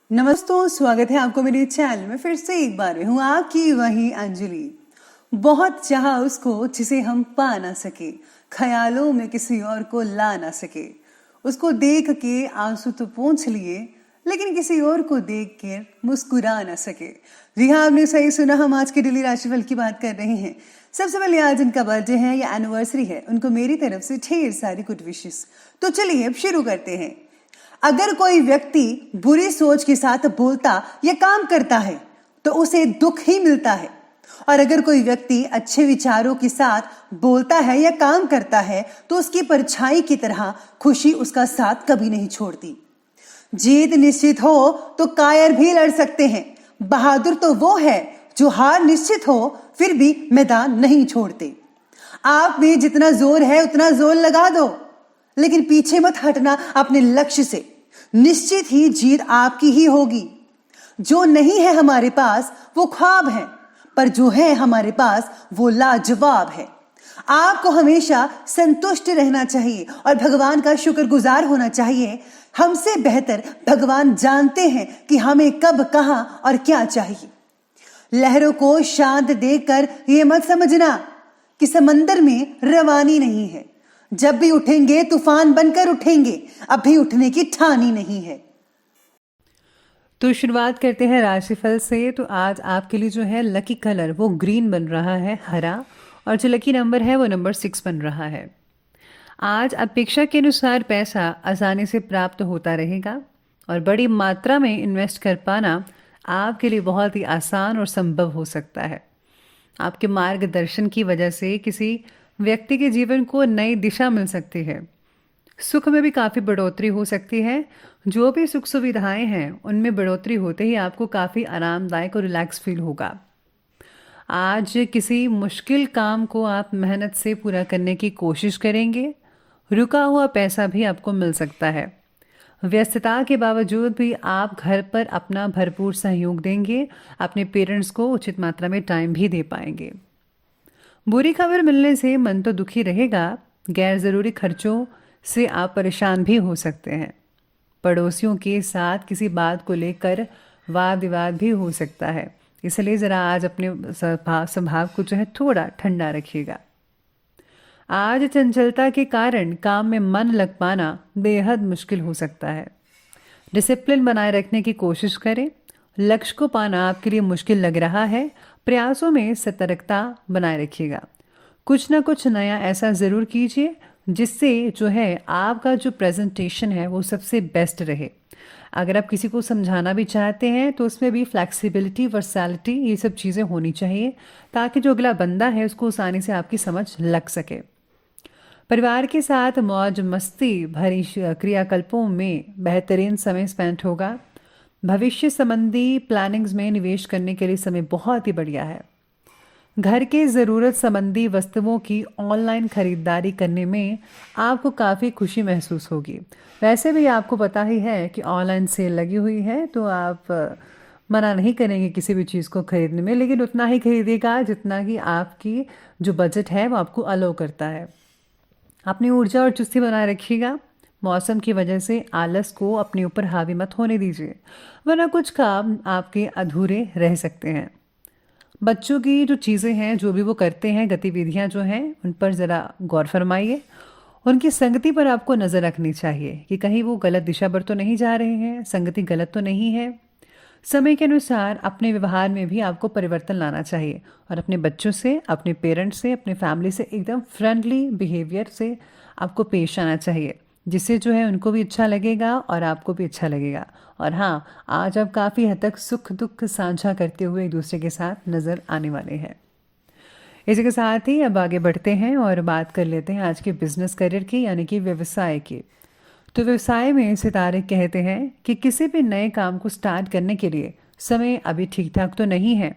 नमस्ते, स्वागत है आपको मेरे चैनल में फिर से एक बार मैं हूँ आपकी वही अंजलि। बहुत चाहा उसको जिसे हम पा ना सके, ख्यालों में किसी और को ला ना सके। उसको देख के आंसू तो पोंछ लिए, लेकिन किसी और को देख के मुस्कुरा ना सके। जी हाँ, आपने सही सुना, हम आज के डेली राशिफल की बात कर रहे हैं। सबसे पहले आज उनका बर्थडे है या एनिवर्सरी है, उनको मेरी तरफ से ढेर सारी गुड विशेस। तो चलिए अब शुरू करते हैं। अगर कोई व्यक्ति बुरी सोच के साथ बोलता या काम करता है तो उसे दुख ही मिलता है, और अगर कोई व्यक्ति अच्छे विचारों के साथ बोलता है या काम करता है तो उसकी परछाई की तरह खुशी उसका साथ कभी नहीं छोड़ती। जीत निश्चित हो तो कायर भी लड़ सकते हैं, बहादुर तो वो है जो हार निश्चित हो फिर भी मैदान नहीं छोड़ते। आप में जितना जोर है उतना जोर लगा दो, लेकिन पीछे मत हटना अपने लक्ष्य से। निश्चित ही जीत आपकी ही होगी। जो नहीं है हमारे पास वो ख्वाब है, पर जो है हमारे पास वो लाजवाब है। आपको हमेशा संतुष्ट रहना चाहिए और भगवान का शुक्रगुजार होना चाहिए। हमसे बेहतर भगवान जानते हैं कि हमें कब, कहां और क्या चाहिए। लहरों को शांत देखकर ये मत समझना कि समंदर में रवानी नहीं है। जब भी उठेंगे तूफान बनकर उठेंगे, अभी उठने की ठानी नहीं है। तो शुरुआत करते हैं राशिफल से। तो आज आपके लिए जो है लकी कलर वो ग्रीन बन रहा है, हरा, और जो लकी नंबर है वो नंबर 6 बन रहा है। आज अपेक्षा के अनुसार पैसा आसानी से प्राप्त होता रहेगा और बड़ी मात्रा में इन्वेस्ट कर पाना आपके लिए बहुत ही आसान और संभव हो सकता है। आपके मार्गदर्शन की वजह से किसी व्यक्ति के जीवन को नई दिशा मिल सकती है। सुख में भी काफ़ी बढ़ोतरी हो सकती है। जो भी सुख सुविधाएं हैं उनमें बढ़ोतरी होते ही आपको काफ़ी आरामदायक और रिलैक्स फील होगा। आज किसी मुश्किल काम को आप मेहनत से पूरा करने की कोशिश करेंगे। रुका हुआ पैसा भी आपको मिल सकता है। व्यस्तता के बावजूद भी आप घर पर अपना भरपूर सहयोग देंगे। अपने पेरेंट्स को उचित मात्रा में टाइम भी दे पाएंगे। बुरी खबर मिलने से मन तो दुखी रहेगा। गैर ज़रूरी खर्चों से आप परेशान भी हो सकते हैं। पड़ोसियों के साथ किसी बात को लेकर वाद विवाद भी हो सकता है, इसलिए ज़रा आज अपने स्वभाव को जो है थोड़ा ठंडा रखिएगा। आज चंचलता के कारण काम में मन लग पाना बेहद मुश्किल हो सकता है। डिसिप्लिन बनाए रखने की कोशिश करें। लक्ष्य को पाना आपके लिए मुश्किल लग रहा है। प्रयासों में सतर्कता बनाए रखिएगा। कुछ ना कुछ नया ऐसा ज़रूर कीजिए जिससे जो है आपका जो प्रेजेंटेशन है वो सबसे बेस्ट रहे। अगर आप किसी को समझाना भी चाहते हैं तो उसमें भी फ्लेक्सिबिलिटी, वर्सैलिटी, ये सब चीज़ें होनी चाहिए ताकि जो अगला बंदा है उसको आसानी से आपकी समझ लग सके। परिवार के साथ मौज मस्ती भरी क्रियाकल्पों में बेहतरीन समय स्पेंड होगा। भविष्य संबंधी प्लानिंग्स में निवेश करने के लिए समय बहुत ही बढ़िया है। घर के ज़रूरत संबंधी वस्तुओं की ऑनलाइन खरीदारी करने में आपको काफ़ी खुशी महसूस होगी। वैसे भी आपको पता ही है कि ऑनलाइन सेल लगी हुई है, तो आप मना नहीं करेंगे किसी भी चीज़ को खरीदने में, लेकिन उतना ही खरीदेगा जितना कि आपकी जो बजट है वो आपको अलाउ करता है। अपनी ऊर्जा और चुस्ती बनाए रखिएगा। मौसम की वजह से आलस को अपने ऊपर हावी मत होने दीजिए, वरना कुछ काम आपके अधूरे रह सकते हैं। बच्चों की जो चीज़ें हैं, जो भी वो करते हैं, गतिविधियां जो हैं, उन पर ज़रा गौर फरमाइए। उनकी संगति पर आपको नज़र रखनी चाहिए कि कहीं वो गलत दिशा पर तो नहीं जा रहे हैं, संगति गलत तो नहीं है। समय के अनुसार अपने व्यवहार में भी आपको परिवर्तन लाना चाहिए और अपने बच्चों से, अपने पेरेंट्स से, अपने फैमिली से एकदम फ्रेंडली बिहेवियर से आपको पेश आना चाहिए, जिससे जो है उनको भी अच्छा लगेगा और आपको भी अच्छा लगेगा। और हाँ, आज आप काफ़ी हद तक सुख दुख साझा करते हुए एक दूसरे के साथ नज़र आने वाले हैं। इसी के साथ ही अब आगे बढ़ते हैं और बात कर लेते हैं आज के बिजनेस करियर की, यानी कि व्यवसाय की। तो व्यवसाय में सितारे कहते हैं कि किसी भी नए काम को स्टार्ट करने के लिए समय अभी ठीक ठाक तो नहीं है।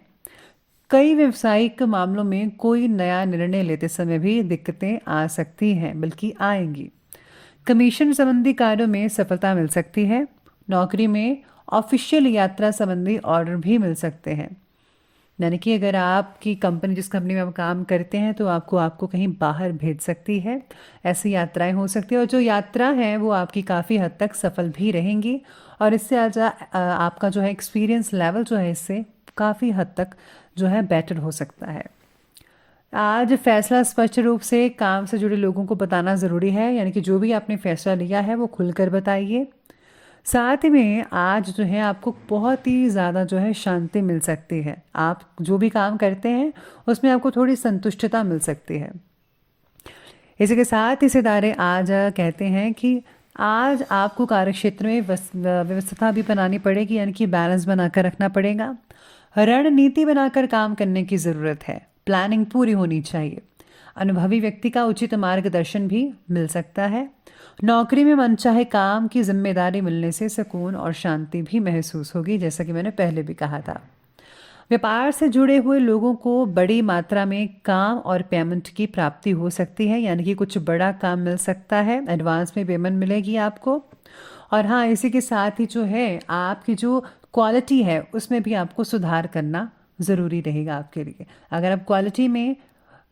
कई व्यवसायिक मामलों में कोई नया निर्णय लेते समय भी दिक्कतें आ सकती हैं, बल्कि आएंगी। कमीशन संबंधी कार्यों में सफलता मिल सकती है। नौकरी में ऑफिशियल यात्रा संबंधी ऑर्डर भी मिल सकते हैं। यानी कि अगर आपकी कंपनी, जिस कंपनी में आप काम करते हैं, तो आपको कहीं बाहर भेज सकती है। ऐसी यात्राएं हो सकती है और जो यात्रा है वो आपकी काफ़ी हद तक सफल भी रहेंगी और इससे आपका जो है एक्सपीरियंस लेवल जो है इससे काफ़ी हद तक जो है बेटर हो सकता है। आज फैसला स्पष्ट रूप से काम से जुड़े लोगों को बताना ज़रूरी है, यानी कि जो भी आपने फैसला लिया है वो खुलकर बताइए। साथ में आज जो है आपको बहुत ही ज़्यादा जो है शांति मिल सकती है। आप जो भी काम करते हैं उसमें आपको थोड़ी संतुष्टता मिल सकती है। इसी के साथ ही सितारे आज कहते हैं कि आज आपको कार्यक्षेत्र में व्यवस्था भी बनानी पड़ेगी, यानी कि बैलेंस बनाकर रखना पड़ेगा। रणनीति बनाकर काम करने की ज़रूरत है। प्लानिंग पूरी होनी चाहिए। अनुभवी व्यक्ति का उचित मार्गदर्शन भी मिल सकता है। नौकरी में मनचाहे काम की जिम्मेदारी मिलने से सुकून और शांति भी महसूस होगी, जैसा कि मैंने पहले भी कहा था। व्यापार से जुड़े हुए लोगों को बड़ी मात्रा में काम और पेमेंट की प्राप्ति हो सकती है, यानी कि कुछ बड़ा काम मिल सकता है। एडवांस में पेमेंट मिलेगी आपको। और हाँ, इसी के साथ ही जो है आपकी जो क्वालिटी है उसमें भी आपको सुधार करना ज़रूरी रहेगा आपके लिए। अगर आप क्वालिटी में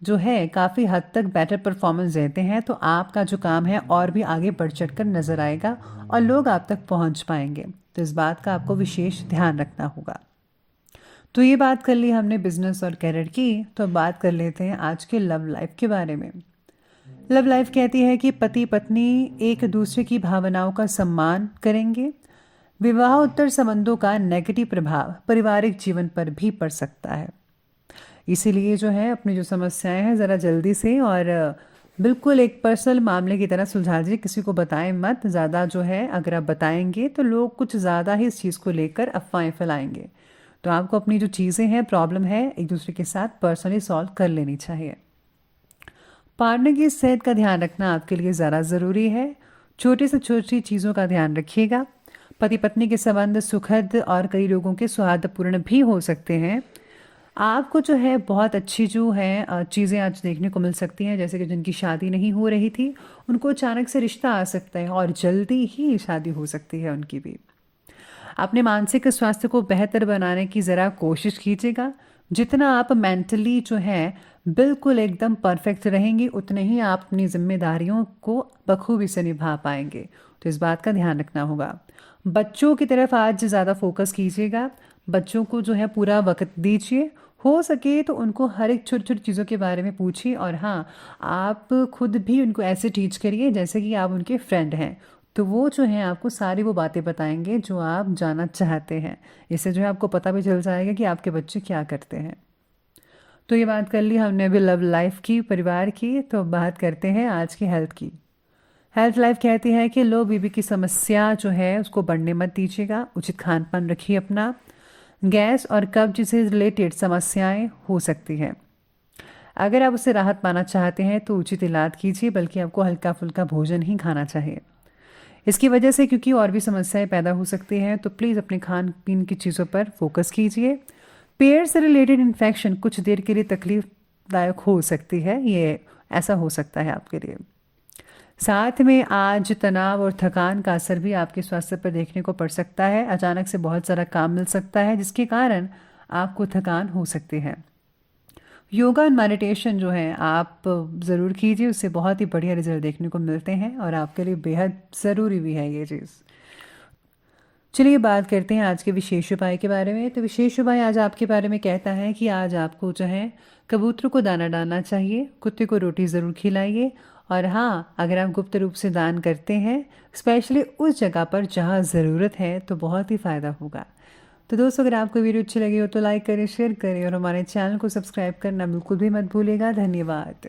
जो है काफ़ी हद तक बेटर परफॉर्मेंस देते हैं तो आपका जो काम है और भी आगे बढ़ चढ़ कर नज़र आएगा और लोग आप तक पहुंच पाएंगे। तो इस बात का आपको विशेष ध्यान रखना होगा। तो ये बात कर ली हमने बिजनेस और करियर की, तो अब बात कर लेते हैं आज के लव लाइफ के बारे में। लव लाइफ कहती है कि पति पत्नी एक दूसरे की भावनाओं का सम्मान करेंगे। विवाह उत्तर संबंधों का नेगेटिव प्रभाव पारिवारिक जीवन पर भी पड़ सकता है। इसीलिए जो है अपनी जो समस्याएं हैं ज़रा जल्दी से और बिल्कुल एक पर्सनल मामले की तरह सुलझा दीजिए। किसी को बताएं मत। ज़्यादा जो है अगर आप बताएंगे तो लोग कुछ ज़्यादा ही इस चीज़ को लेकर अफवाहें फैलाएंगे। तो आपको अपनी जो चीज़ें हैं, प्रॉब्लम है, एक दूसरे के साथ पर्सनली सॉल्व कर लेनी चाहिए। पार्टनर की सेहत का ध्यान रखना आपके लिए ज़रा ज़रूरी है। छोटी से छोटी चीज़ों का ध्यान रखिएगा। पति पत्नी के संबंध सुखद और कई लोगों के सौहार्दपूर्ण भी हो सकते हैं। आपको जो है बहुत अच्छी जो है चीज़ें आज देखने को मिल सकती हैं, जैसे कि जिनकी शादी नहीं हो रही थी उनको अचानक से रिश्ता आ सकता है और जल्दी ही शादी हो सकती है उनकी भी। अपने मानसिक स्वास्थ्य को बेहतर बनाने की ज़रा कोशिश कीजिएगा। जितना आप मेंटली जो है बिल्कुल एकदम परफेक्ट रहेंगे उतने ही आप अपनी जिम्मेदारियों को बखूबी से निभा पाएंगे। तो इस बात का ध्यान रखना होगा। बच्चों की तरफ आज ज़्यादा फोकस कीजिएगा। बच्चों को जो है पूरा वक्त दीजिए। हो सके तो उनको हर एक छोटी छोटी चीज़ों के बारे में पूछिए और हाँ, आप खुद भी उनको ऐसे टीच करिए जैसे कि आप उनके फ्रेंड हैं। तो वो जो है आपको सारी वो बातें बताएंगे जो आप जानना चाहते हैं। इससे जो है आपको पता भी चल जाएगा कि आपके बच्चे क्या करते हैं। तो ये बात कर ली हमने अभी लव लाइफ की, परिवार की। तो बात करते हैं आज की हेल्थ की। हेल्थ लाइफ कहती है कि लो बीबी की समस्या जो है उसको बढ़ने मत दीजिएगा। उचित खान पान रखिए अपना। गैस और कब्ज से रिलेटेड समस्याएं हो सकती हैं। अगर आप उससे राहत पाना चाहते हैं तो उचित इलाज कीजिए, बल्कि आपको हल्का फुल्का भोजन ही खाना चाहिए। इसकी वजह से क्योंकि और भी समस्याएं पैदा हो सकती हैं, तो प्लीज़ अपने खान पीन की चीज़ों पर फोकस कीजिए। पेट से रिलेटेड इन्फेक्शन कुछ देर के लिए तकलीफदायक हो सकती है, ये ऐसा हो सकता है आपके लिए। साथ में आज तनाव और थकान का असर भी आपके स्वास्थ्य पर देखने को पड़ सकता है। अचानक से बहुत सारा काम मिल सकता है जिसके कारण आपको थकान हो सकती है। योगा एंड मेडिटेशन जो है आप ज़रूर कीजिए, उससे बहुत ही बढ़िया रिजल्ट देखने को मिलते हैं और आपके लिए बेहद ज़रूरी भी है ये चीज़। चलिए बात करते हैं आज के विशेष उपाय के बारे में। तो विशेष उपाय आज आपके बारे में कहता है कि आज आपको जो है कबूतर को दाना डालना चाहिए, कुत्ते को रोटी ज़रूर खिलाइए और हाँ, अगर आप गुप्त रूप से दान करते हैं स्पेशली उस जगह पर जहाँ ज़रूरत है तो बहुत ही फ़ायदा होगा। तो दोस्तों, अगर आपको वीडियो अच्छी लगी हो तो लाइक करें, शेयर करें और हमारे चैनल को सब्सक्राइब करना बिल्कुल भी मत भूलिएगा। धन्यवाद।